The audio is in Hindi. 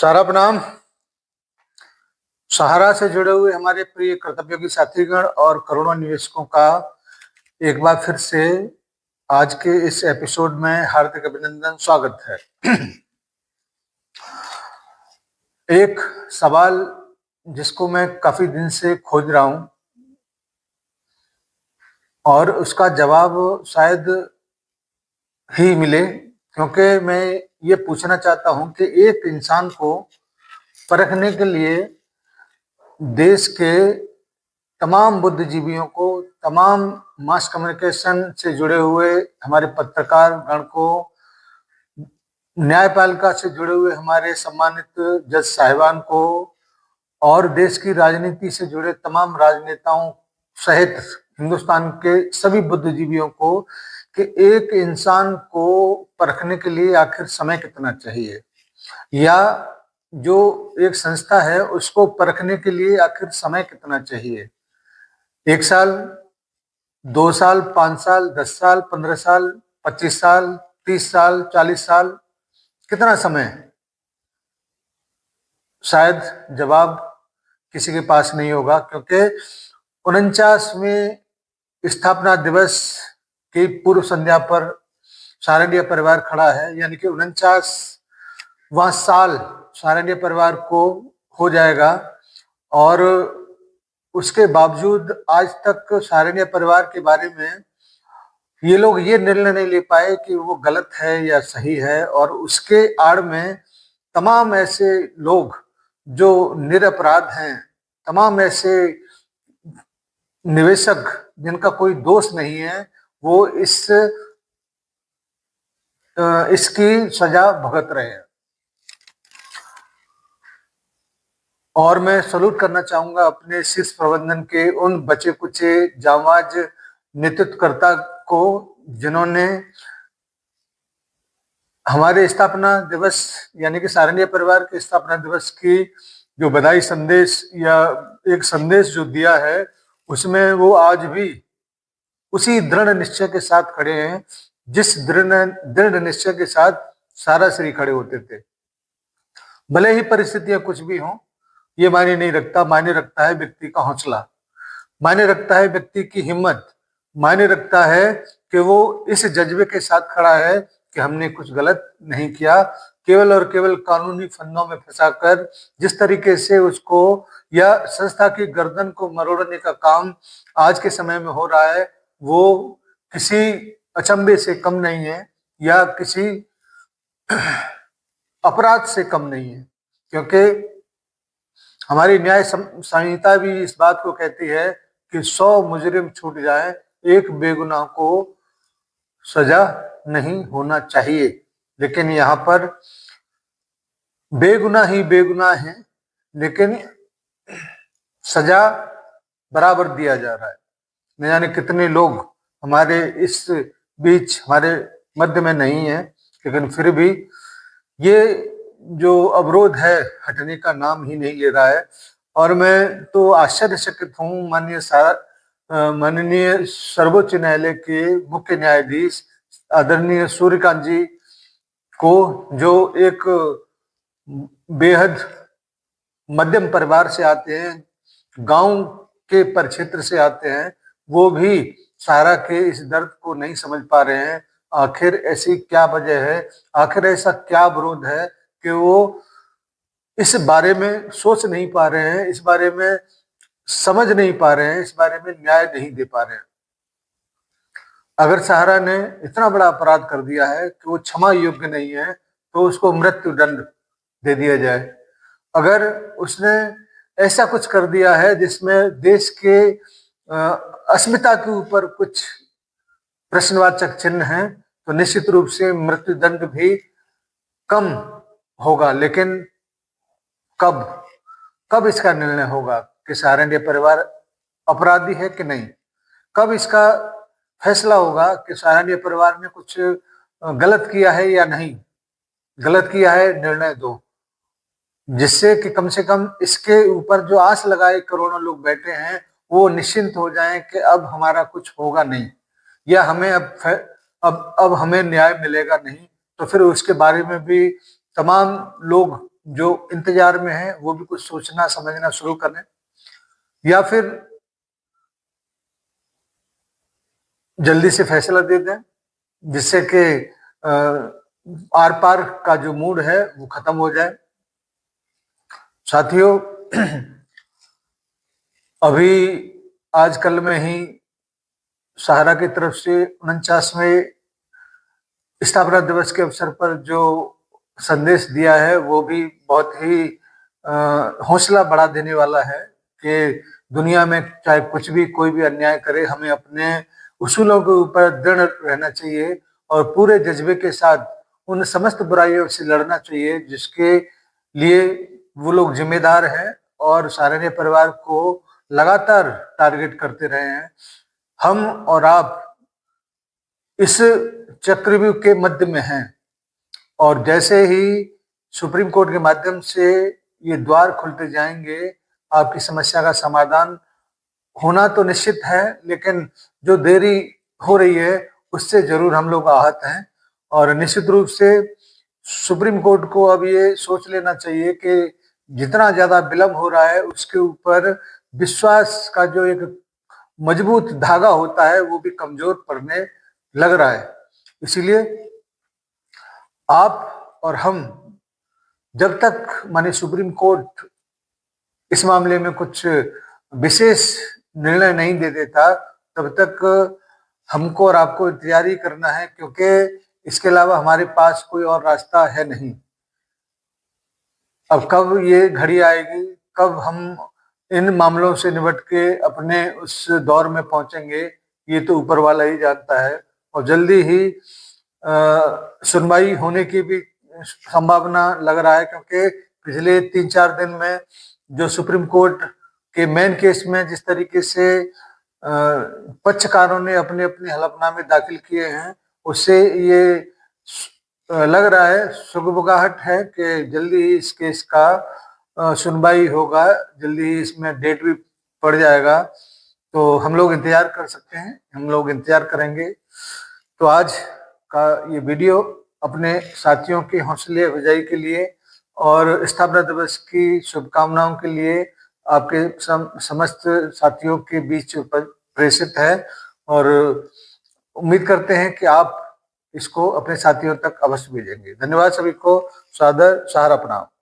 सारा प्रणाम। सहारा से जुड़े हुए हमारे प्रिय कर्तव्योगी साथीगण और करोड़ों निवेशकों का एक बार फिर से आज के इस एपिसोड में हार्दिक अभिनंदन, स्वागत है। एक सवाल जिसको मैं काफी दिन से खोज रहा हूं और उसका जवाब शायद ही मिले, क्योंकि मैं ये पूछना चाहता हूं कि एक इंसान को परखने के लिए देश के तमाम बुद्धिजीवियों को, तमाम मास कम्युनिकेशन से जुड़े हुए हमारे पत्रकार गण को, न्यायपालिका से जुड़े हुए हमारे सम्मानित जज साहिबान को और देश की राजनीति से जुड़े तमाम राजनेताओं सहित हिंदुस्तान के सभी बुद्धिजीवियों को कि एक इंसान को परखने के लिए आखिर समय कितना चाहिए, या जो एक संस्था है उसको परखने के लिए आखिर समय कितना चाहिए। 1 साल, 2 साल, 5 साल, 10 साल, 15 साल, 25 साल, 30 साल, 40 साल, कितना समय? शायद जवाब किसी के पास नहीं होगा, क्योंकि 49वें स्थापना दिवस की पूर्व संध्या पर सारंडिया परिवार खड़ा है, यानी कि 49वां साल सारंडिया परिवार को हो जाएगा। और उसके बावजूद आज तक सारंडिया परिवार के बारे में ये लोग ये निर्णय नहीं ले पाए कि वो गलत है या सही है, और उसके आड़ में तमाम ऐसे लोग जो निरपराध हैं, तमाम ऐसे निवेशक जिनका कोई दोष नहीं है, वो इसकी सजा भुगत रहे हैं। और मैं सलूट करना चाहूंगा अपने शीर्ष प्रबंधन के उन बचे कुचे जांबाज नेतृत्वकर्ता को, जिन्होंने हमारे स्थापना दिवस यानी कि सारंडिया परिवार के स्थापना दिवस की जो बधाई संदेश या एक संदेश जो दिया है, उसमें वो आज भी उसी दृढ़ निश्चय के साथ खड़े हैं जिस दृढ़ निश्चय के साथ सारा श्री खड़े होते थे। भले ही परिस्थितियां कुछ भी हों, ये मायने नहीं रखता। मायने रखता है व्यक्ति का हौसला, मायने रखता है व्यक्ति की हिम्मत, मायने रखता है कि वो इस जज्बे के साथ खड़ा है कि हमने कुछ गलत नहीं किया। केवल और केवल कानूनी फंदों में फंसाकर जिस तरीके से उसको या संस्था की गर्दन को मरोड़ने का काम आज के समय में हो रहा है, वो किसी अचंभे से कम नहीं है या किसी अपराध से कम नहीं है, क्योंकि हमारी न्याय संहिता भी इस बात को कहती है कि 100 मुजरिम छूट जाए, एक बेगुनाह को सजा नहीं होना चाहिए। लेकिन यहाँ पर बेगुनाह ही बेगुनाह है, लेकिन सजा बराबर दिया जा रहा है। न जाने कितने लोग हमारे इस बीच हमारे मध्य में नहीं है, लेकिन फिर भी ये जो अवरोध है हटने का नाम ही नहीं ले रहा है। और मैं तो आश्चर्यचकित हूँ माननीय सर्वोच्च न्यायालय के मुख्य न्यायाधीश आदरणीय सूर्यकांत जी को, जो एक बेहद मध्यम परिवार से आते हैं, गांव के परिक्षेत्र से आते हैं, वो भी सहारा के इस दर्द को नहीं समझ पा रहे हैं। आखिर ऐसी क्या वजह है, आखिर ऐसा क्या विरोध है कि वो इस बारे में सोच नहीं पा रहे हैं, इस बारे में समझ नहीं पा रहे हैं, इस बारे में न्याय नहीं दे पा रहे हैं। अगर सहारा ने इतना बड़ा अपराध कर दिया है कि वो क्षमा योग्य नहीं है, तो उसको मृत्यु दंड दे दिया जाए। अगर उसने ऐसा कुछ कर दिया है जिसमें देश के अस्मिता के ऊपर कुछ प्रश्नवाचक चिन्ह हैं, तो निश्चित रूप से मृत्यु दंड भी कम होगा। लेकिन कब इसका निर्णय होगा कि सारंडिया परिवार अपराधी है कि नहीं? कब इसका फैसला होगा कि सारंडिया परिवार ने कुछ गलत किया है या नहीं? गलत किया है, निर्णय दो, जिससे कि कम से कम इसके ऊपर जो आस लगाए करोड़ों लोग बैठे हैं, वो निश्चिंत हो जाएं कि अब हमारा कुछ होगा नहीं, या हमें अब हमें न्याय मिलेगा नहीं। तो फिर उसके बारे में भी तमाम लोग जो इंतजार में है वो भी कुछ सोचना समझना शुरू करें, या फिर जल्दी से फैसला दे दें, जिससे कि आर पार का जो मूड है वो खत्म हो जाए। साथियों, अभी आजकल में ही सहारा की तरफ से 49वें स्थापना दिवस के अवसर पर जो संदेश दिया है वो भी बहुत ही हौसला बढ़ा देने वाला है कि दुनिया में चाहे कुछ भी कोई भी अन्याय करे, हमें अपने उसूलों के ऊपर दृढ़ रहना चाहिए और पूरे जज्बे के साथ उन समस्त बुराइयों से लड़ना चाहिए जिसके लिए वो लोग जिम्मेदार हैं और सहारनीय परिवार को लगातार टारगेट करते रहे हैं। हम और आप इस चक्रव्यूह के मध्य में हैं और जैसे ही सुप्रीम कोर्ट के माध्यम से ये द्वार खुलते जाएंगे, आपकी समस्या का समाधान होना तो निश्चित है, लेकिन जो देरी हो रही है उससे जरूर हम लोग आहत हैं। और निश्चित रूप से सुप्रीम कोर्ट को अब ये सोच लेना चाहिए कि जितना ज्यादा विलंब हो रहा है उसके ऊपर विश्वास का जो एक मजबूत धागा होता है वो भी कमजोर पड़ने लग रहा है। इसीलिए आप और हम जब तक माने सुप्रीम कोर्ट इस मामले में कुछ विशेष निर्णय नहीं दे देता, तब तक हमको और आपको इंतजार ही करना है, क्योंकि इसके अलावा हमारे पास कोई और रास्ता है नहीं। अब कब ये घड़ी आएगी, कब हम इन मामलों से निपट के अपने उस दौर में पहुंचेंगे, ये तो ऊपर वाला ही जानता है। और जल्दी ही सुनवाई होने की भी संभावना लग रहा है, क्योंकि पिछले 3-4 दिन में जो सुप्रीम कोर्ट के मेन केस में जिस तरीके से पक्षकारों ने अपने अपने हलफनामे दाखिल किए हैं, उससे ये लग रहा है, सुगबुगाहट है कि जल्दी ही इस केस का सुनवाई होगा, जल्दी ही इसमें डेट भी पड़ जाएगा। तो हम लोग इंतजार कर सकते हैं, हम लोग इंतजार करेंगे। तो आज का ये वीडियो अपने साथियों की हौसले अफजाई के लिए और स्थापना दिवस की शुभकामनाओं के लिए आपके समस्त साथियों के बीच प्रेषित है, और उम्मीद करते हैं कि आप इसको अपने साथियों तक अवश्य भेजेंगे। धन्यवाद सभी को। सादर सहारा प्रणाम।